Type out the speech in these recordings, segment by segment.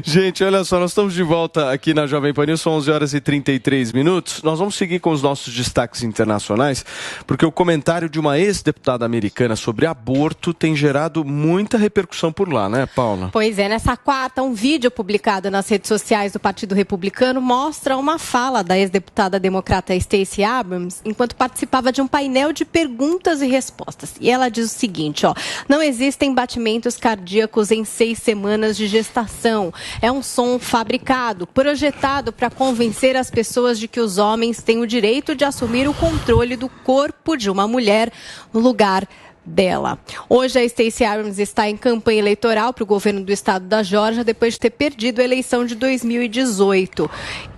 Gente, olha só, nós estamos de volta aqui na Jovem Pan News, são 11 horas e 33 minutos. Nós vamos seguir com os nossos destaques internacionais, porque o comentário de uma ex-deputada americana sobre aborto tem gerado muita repercussão por lá, né, Paula? Pois é, nessa quarta, um vídeo publicado nas redes sociais do Partido Republicano mostra uma fala da ex-deputada democrata Stacey Abrams, enquanto participava de um painel de perguntas e respostas. E ela diz o seguinte, não existem batimentos cardíacos em 6 semanas de gestação. É um som fabricado, projetado para convencer as pessoas de que os homens têm o direito de assumir o controle do corpo de uma mulher no lugar dela. Hoje a Stacey Abrams está em campanha eleitoral para o governo do estado da Geórgia depois de ter perdido a eleição de 2018.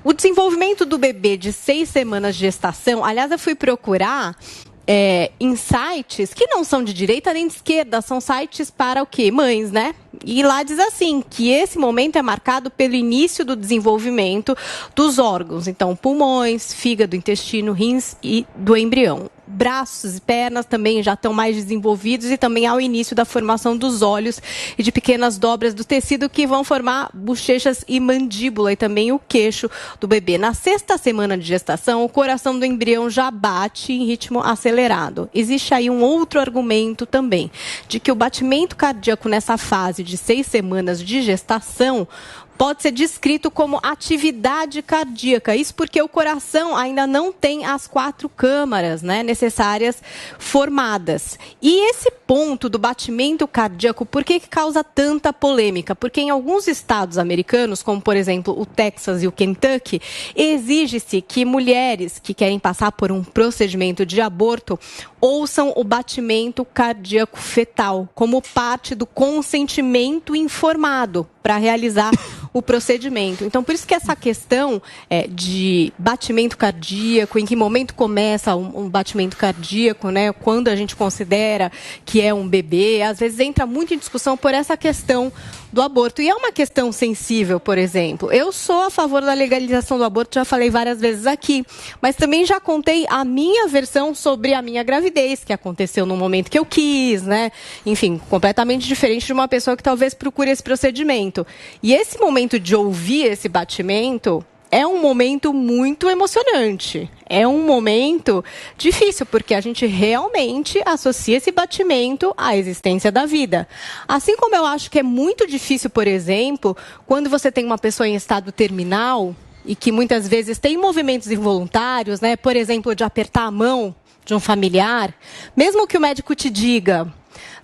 O desenvolvimento do bebê de 6 semanas de gestação, aliás, eu fui procurar em sites que não são de direita nem de esquerda, são sites para o quê? Mães, né? E lá diz assim, que esse momento é marcado pelo início do desenvolvimento dos órgãos, então pulmões, fígado, intestino, rins e do embrião. Braços e pernas também já estão mais desenvolvidos e também há o início da formação dos olhos e de pequenas dobras do tecido que vão formar bochechas e mandíbula e também o queixo do bebê. Na 6ª semana de gestação, o coração do embrião já bate em ritmo acelerado. Existe aí um outro argumento também, de que o batimento cardíaco nessa fase de 6 semanas de gestação pode ser descrito como atividade cardíaca. Isso porque o coração ainda não tem as 4 câmaras, né, necessárias formadas. E esse ponto do batimento cardíaco, por que causa tanta polêmica? Porque em alguns estados americanos, como por exemplo o Texas e o Kentucky, exige-se que mulheres que querem passar por um procedimento de aborto ouçam o batimento cardíaco fetal como parte do consentimento informado para realizar o procedimento. Então, por isso que essa questão de batimento cardíaco, em que momento começa um batimento cardíaco, né? Quando a gente considera que é um bebê, às vezes entra muito em discussão por essa questão do aborto. E é uma questão sensível, por exemplo. Eu sou a favor da legalização do aborto, já falei várias vezes aqui, mas também já contei a minha versão sobre a minha gravidez, que aconteceu no momento que eu quis, né? Enfim, completamente diferente de uma pessoa que talvez procure esse procedimento. E esse momento de ouvir esse batimento é um momento muito emocionante. É um momento difícil, porque a gente realmente associa esse batimento à existência da vida. Assim como eu acho que é muito difícil, por exemplo, quando você tem uma pessoa em estado terminal e que muitas vezes tem movimentos involuntários, né? Por exemplo, de apertar a mão de um familiar, mesmo que o médico te diga,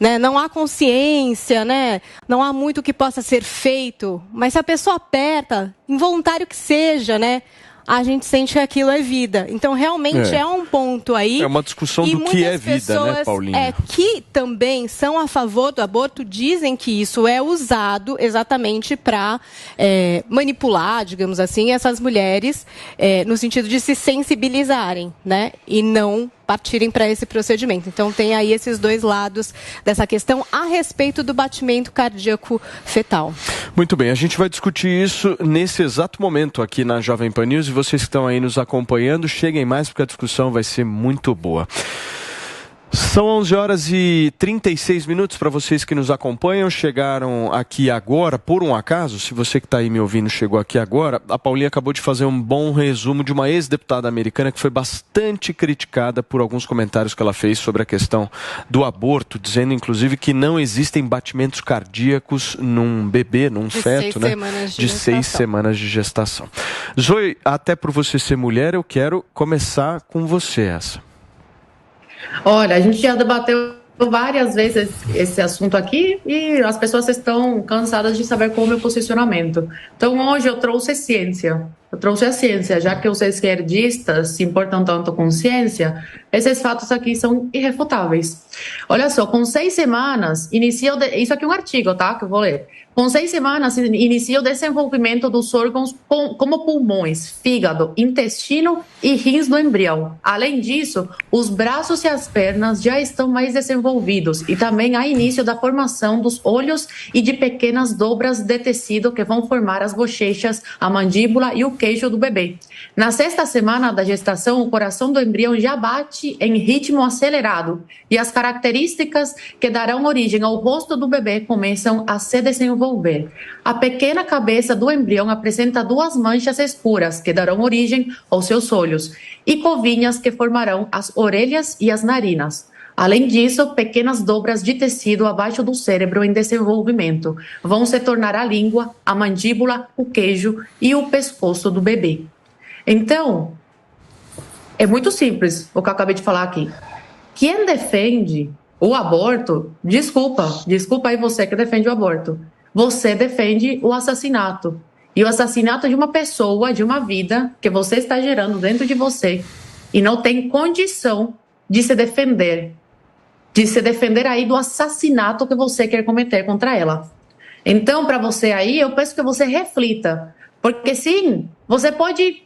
né, não há consciência, né, não há muito que possa ser feito, mas se a pessoa aperta, involuntário que seja, né, a gente sente que aquilo é vida. Então, realmente é um ponto aí. É uma discussão do que é vida, pessoas, né, Paulinha? Que também são a favor do aborto, dizem que isso é usado exatamente para manipular, digamos assim, essas mulheres, no sentido de se sensibilizarem, né, e não partirem para esse procedimento. Então, tem aí esses dois lados dessa questão a respeito do batimento cardíaco fetal. Muito bem, a gente vai discutir isso nesse exato momento aqui na Jovem Pan News e vocês que estão aí nos acompanhando, cheguem mais porque a discussão vai ser muito boa. São 11 horas e 36 minutos para vocês que nos acompanham, chegaram aqui agora, por um acaso, se você que está aí me ouvindo chegou aqui agora, a Paulinha acabou de fazer um bom resumo de uma ex-deputada americana que foi bastante criticada por alguns comentários que ela fez sobre a questão do aborto, dizendo inclusive que não existem batimentos cardíacos num bebê, num feto, né? De 6 semanas de gestação. Zoe, até por você ser mulher, eu quero começar com você essa. Olha, a gente já debateu várias vezes esse assunto aqui e as pessoas estão cansadas de saber qual é o meu posicionamento. Então, hoje eu trouxe ciência. Eu trouxe a ciência, já que os esquerdistas se importam tanto com ciência, esses fatos aqui são irrefutáveis. Olha só, com 6 semanas, isso aqui é um artigo, tá, que eu vou ler. Com 6 semanas, inicia o desenvolvimento dos órgãos como pulmões, fígado, intestino e rins do embrião. Além disso, os braços e as pernas já estão mais desenvolvidos e também há início da formação dos olhos e de pequenas dobras de tecido que vão formar as bochechas, a mandíbula e o queijo do bebê. Na 6ª semana da gestação, o coração do embrião já bate em ritmo acelerado e as características que darão origem ao rosto do bebê começam a se desenvolver. A pequena cabeça do embrião apresenta 2 manchas escuras que darão origem aos seus olhos e covinhas que formarão as orelhas e as narinas. Além disso, pequenas dobras de tecido abaixo do cérebro em desenvolvimento vão se tornar a língua, a mandíbula, o queijo e o pescoço do bebê. Então, é muito simples o que eu acabei de falar aqui. Quem defende o aborto, desculpa aí você que defende o aborto, você defende o assassinato. E o assassinato de uma pessoa, de uma vida que você está gerando dentro de você e não tem condição de se defender aí do assassinato que você quer cometer contra ela. Então, para você aí, eu peço que você reflita, porque sim, você pode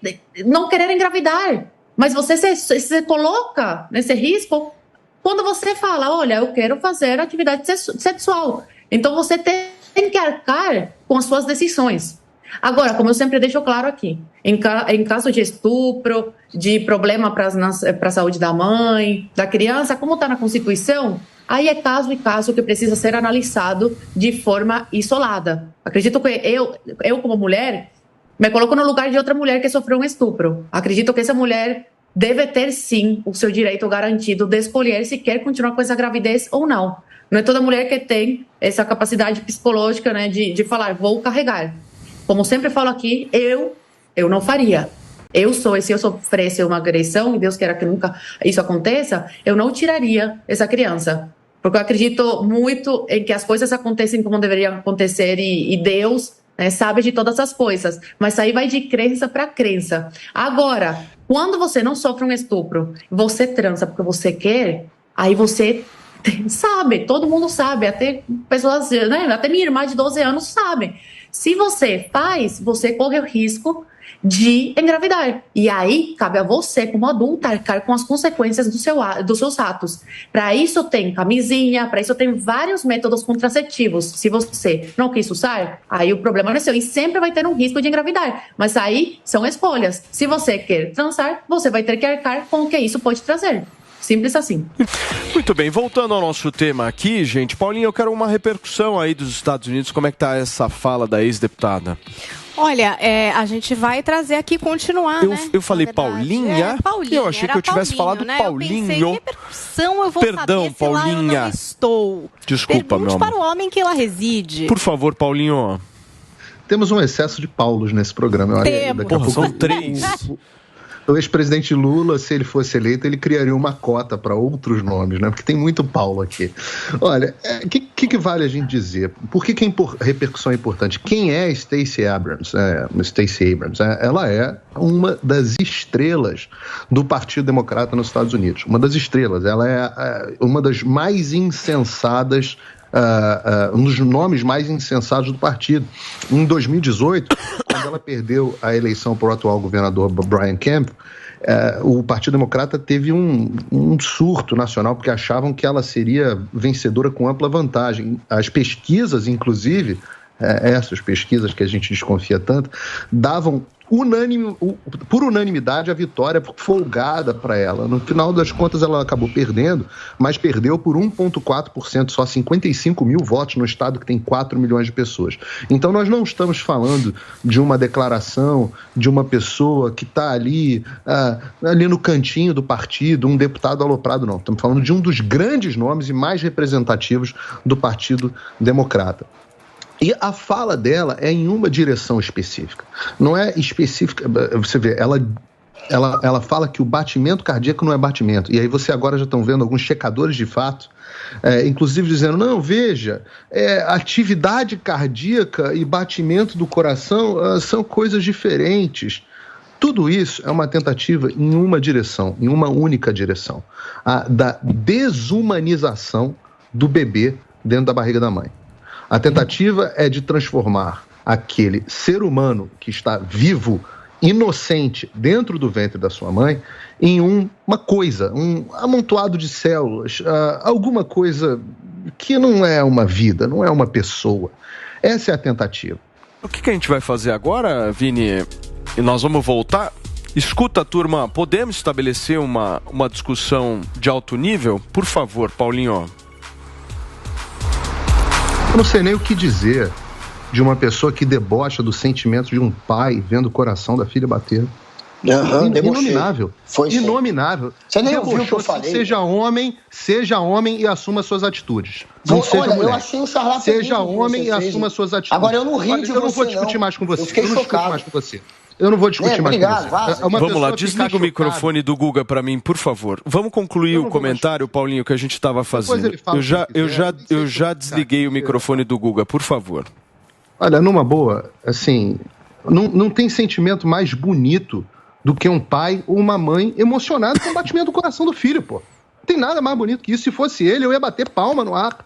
não querer engravidar, mas você se coloca nesse risco quando você fala, olha, eu quero fazer atividade sexual. Então, você tem que arcar com as suas decisões. Agora, como eu sempre deixo claro aqui, em caso de estupro, de problema para a saúde da mãe, da criança, como está na Constituição, aí é caso e caso que precisa ser analisado de forma isolada. Acredito que eu como mulher, me coloco no lugar de outra mulher que sofreu um estupro. Acredito que essa mulher deve ter, sim, o seu direito garantido de escolher se quer continuar com essa gravidez ou não. Não é toda mulher que tem essa capacidade psicológica, né, de falar, vou carregar. Como sempre falo aqui, eu não faria. Se eu sofresse uma agressão, e Deus queira que nunca isso aconteça, eu não tiraria essa criança. Porque eu acredito muito em que as coisas acontecem como deveriam acontecer e Deus, né, sabe de todas as coisas. Mas aí vai de crença para crença. Agora, quando você não sofre um estupro, você transa porque você quer, aí você sabe, todo mundo sabe, até pessoas, né, até minha irmã de 12 anos sabe. Se você faz, você corre o risco de engravidar. E aí, cabe a você, como adulta, arcar com as consequências dos seus atos. Para isso tem camisinha, para isso tem vários métodos contraceptivos. Se você não quis usar, aí o problema não é seu. E sempre vai ter um risco de engravidar. Mas aí são escolhas. Se você quer transar, você vai ter que arcar com o que isso pode trazer. Simples assim. Muito bem, voltando ao nosso tema aqui, gente. Paulinho, eu quero uma repercussão aí dos Estados Unidos. Como é que tá essa fala da ex-deputada? Olha, a gente vai trazer aqui, continuar, né? Eu falei Paulinha? Paulinha. Eu achei que eu tivesse falado, né? Paulinho. Eu pensei, que repercussão eu vou Perdão, saber Paulinha. Se lá eu não estou. Desculpa, meu amor. Pergunte para o homem que lá reside. Por favor, Paulinho. Temos um excesso de Paulos nesse programa. Temos. Porra, são 3. O ex-presidente Lula, se ele fosse eleito, ele criaria uma cota para outros nomes, né? Porque tem muito Paulo aqui. Olha, o que vale a gente dizer? Por que a repercussão é importante? Quem é Stacey Abrams? Ela é uma das estrelas do Partido Democrata nos Estados Unidos. Uma das estrelas. Ela é uma das mais insensadas, um dos nomes mais insensados do partido. Em 2018, quando ela perdeu a eleição para o atual governador Brian Kemp, o Partido Democrata teve um surto nacional, porque achavam que ela seria vencedora com ampla vantagem. As pesquisas, inclusive, essas pesquisas que a gente desconfia tanto, davam por unanimidade a vitória folgada para ela. No final das contas, ela acabou perdendo, mas perdeu por 1,4%, só 55 mil votos no estado que tem 4 milhões de pessoas. Então, nós não estamos falando de uma declaração de uma pessoa que está ali no cantinho do partido, um deputado aloprado, não. Estamos falando de um dos grandes nomes e mais representativos do Partido Democrata. E a fala dela é em uma direção específica. Não é específica. Você vê, ela fala que o batimento cardíaco não é batimento. E aí você agora já estão vendo alguns checadores de fato, inclusive dizendo, não, veja, atividade cardíaca e batimento do coração são coisas diferentes. Tudo isso é uma tentativa em uma direção, em uma única direção. Da desumanização do bebê dentro da barriga da mãe. A tentativa é de transformar aquele ser humano que está vivo, inocente, dentro do ventre da sua mãe, em uma coisa, um amontoado de células, alguma coisa que não é uma vida, não é uma pessoa. Essa é a tentativa. O que a gente vai fazer agora, Vini? E nós vamos voltar. Escuta, turma, podemos estabelecer uma discussão de alto nível? Por favor, Paulinho. Eu não sei nem o que dizer de uma pessoa que debocha dos sentimentos de um pai vendo o coração da filha bater. Inominável. Inominável. Você nem ouviu o que eu falei. Seja homem e assuma suas atitudes. Não seja mulher. Eu achei um charlatão. Seja homem e assuma suas atitudes. Agora eu não ri de você, eu não vou discutir mais com você. Eu fiquei chocado. Eu não vou discutir mais com você. Vamos lá, desliga o microfone do Guga para mim, por favor. Vamos concluir o comentário, Paulinho, que a gente estava fazendo. Eu já desliguei o microfone do Guga, por favor. Olha, numa boa, assim, não tem sentimento mais bonito do que um pai ou uma mãe emocionado com o batimento do coração do filho, pô. Não tem nada mais bonito que isso. Se fosse ele, eu ia bater palma no ar.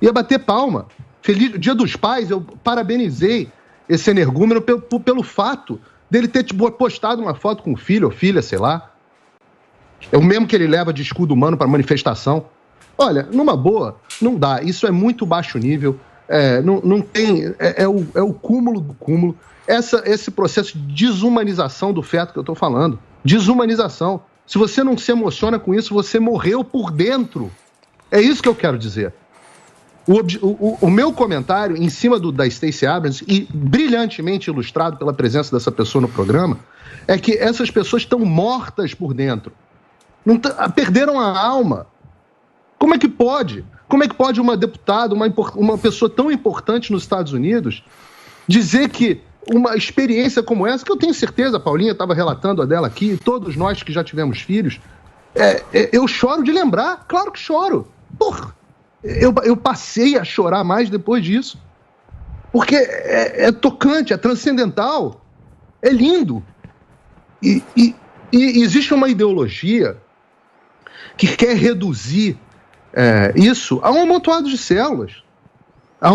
Ia bater palma. Feliz Dia dos Pais, eu parabenizei esse energúmeno pelo fato dele ter postado uma foto com o filho ou filha, sei lá. É o mesmo que ele leva de escudo humano para manifestação. Olha, numa boa, não dá. Isso é muito baixo nível. Não tem... É o cúmulo do cúmulo. Esse processo de desumanização do feto que eu estou falando. Desumanização. Se você não se emociona com isso, você morreu por dentro. É isso que eu quero dizer. O meu comentário em cima da Stacey Abrams, e brilhantemente ilustrado pela presença dessa pessoa no programa, é que essas pessoas estão mortas por dentro. Perderam a alma. Como é que pode? Como é que pode uma deputada, uma pessoa tão importante nos Estados Unidos, dizer que uma experiência como essa, que eu tenho certeza, a Paulinha estava relatando a dela aqui, todos nós que já tivemos filhos, eu choro de lembrar, claro que choro. Porra, eu passei a chorar mais depois disso. Porque é tocante, é transcendental, é lindo. E existe uma ideologia que quer reduzir isso a um amontoado de células, a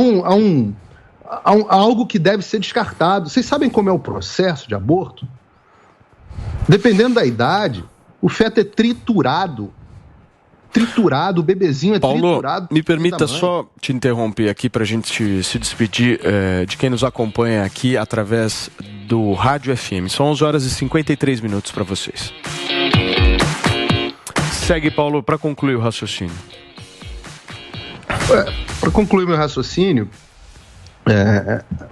algo que deve ser descartado. Vocês sabem como é o processo de aborto? Dependendo da idade, o feto é triturado, o bebezinho é triturado. Paulo, me permita só te interromper aqui para a gente se despedir de quem nos acompanha aqui através do Rádio FM. São 11 horas e 53 minutos para vocês. Segue, Paulo, para concluir o raciocínio. Para concluir meu raciocínio,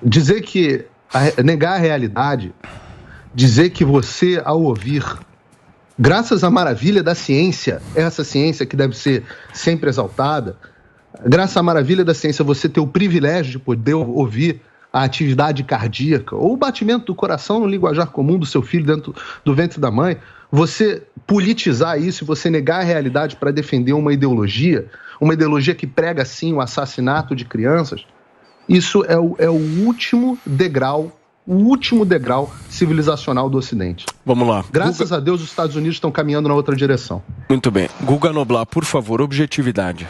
dizer que negar a realidade, dizer que você, ao ouvir, graças à maravilha da ciência, essa ciência que deve ser sempre exaltada, graças à maravilha da ciência, você ter o privilégio de poder ouvir a atividade cardíaca ou o batimento do coração no linguajar comum do seu filho dentro do ventre da mãe, você politizar isso e você negar a realidade para defender uma ideologia que prega, sim, o assassinato de crianças, isso é o último degrau civilizacional do Ocidente. Vamos lá. Graças a Deus, os Estados Unidos estão caminhando na outra direção. Muito bem. Guga Noblar, por favor, objetividade.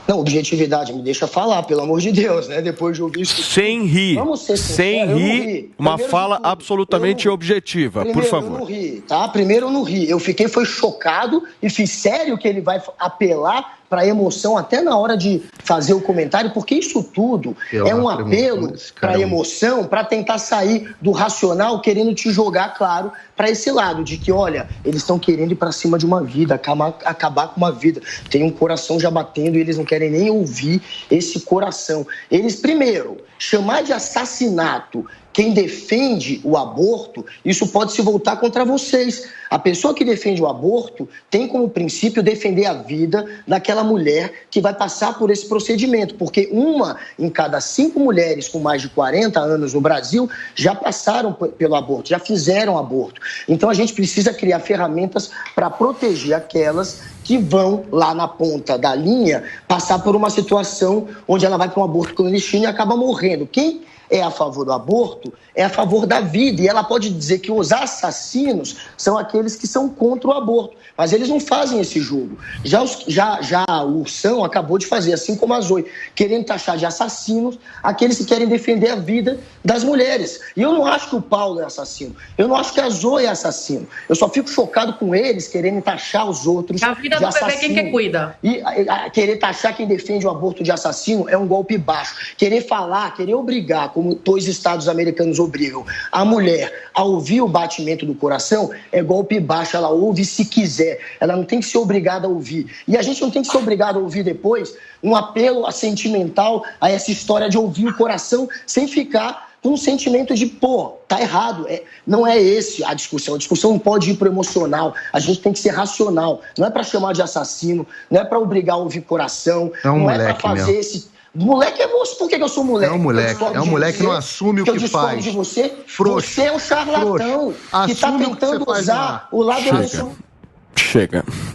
Não, objetividade, me deixa falar, pelo amor de Deus, né? Depois de ouvir isso. Sem rir. Vamos ser sinceros, sem rir, uma fala absolutamente objetiva, por favor. Eu não ri, tá? Primeiro eu não ri. Eu foi chocado e fiz sério que ele vai apelar para emoção até na hora de fazer o comentário, porque isso tudo é um apelo para emoção, para tentar sair do racional, querendo te jogar, claro, para esse lado, de que, olha, eles estão querendo ir para cima de uma vida, acabar com uma vida. Tem um coração já batendo e eles não querem nem ouvir esse coração. Eles, primeiro, chamar de assassinato quem defende o aborto, isso pode se voltar contra vocês. A pessoa que defende o aborto tem como princípio defender a vida daquela mulher que vai passar por esse procedimento, porque 1 em cada 5 mulheres com mais de 40 anos no Brasil já passaram pelo aborto, já fizeram aborto. Então a gente precisa criar ferramentas para proteger aquelas que vão lá na ponta da linha passar por uma situação onde ela vai para um aborto clandestino e acaba morrendo. Quem é a favor do aborto, é a favor da vida. E ela pode dizer que os assassinos são aqueles que são contra o aborto. Mas eles não fazem esse jogo. Já o Ursão acabou de fazer, assim como a Zoe, querendo taxar de assassinos aqueles que querem defender a vida das mulheres. E eu não acho que o Paulo é assassino. Eu não acho que a Zoe é assassino. Eu só fico chocado com eles querendo taxar os outros de assassino. A vida do bebê, quem que cuida? E querer taxar quem defende o aborto de assassino é um golpe baixo. Querer falar, querer obrigar como dois estados americanos obrigam a mulher a ouvir o batimento do coração, é golpe baixo, ela ouve se quiser, ela não tem que ser obrigada a ouvir. E a gente não tem que ser obrigado a ouvir depois um apelo sentimental a essa história de ouvir o coração sem ficar com um sentimento de, tá errado. Não é esse a discussão não pode ir pro emocional, a gente tem que ser racional, não é para chamar de assassino, não é para obrigar a ouvir coração, não é para fazer esse... Moleque é você. Por que eu sou moleque? É um moleque que não assume o que faz. De você. Frouxo. Você é um charlatão que está tentando usar o lado emocional. Chega.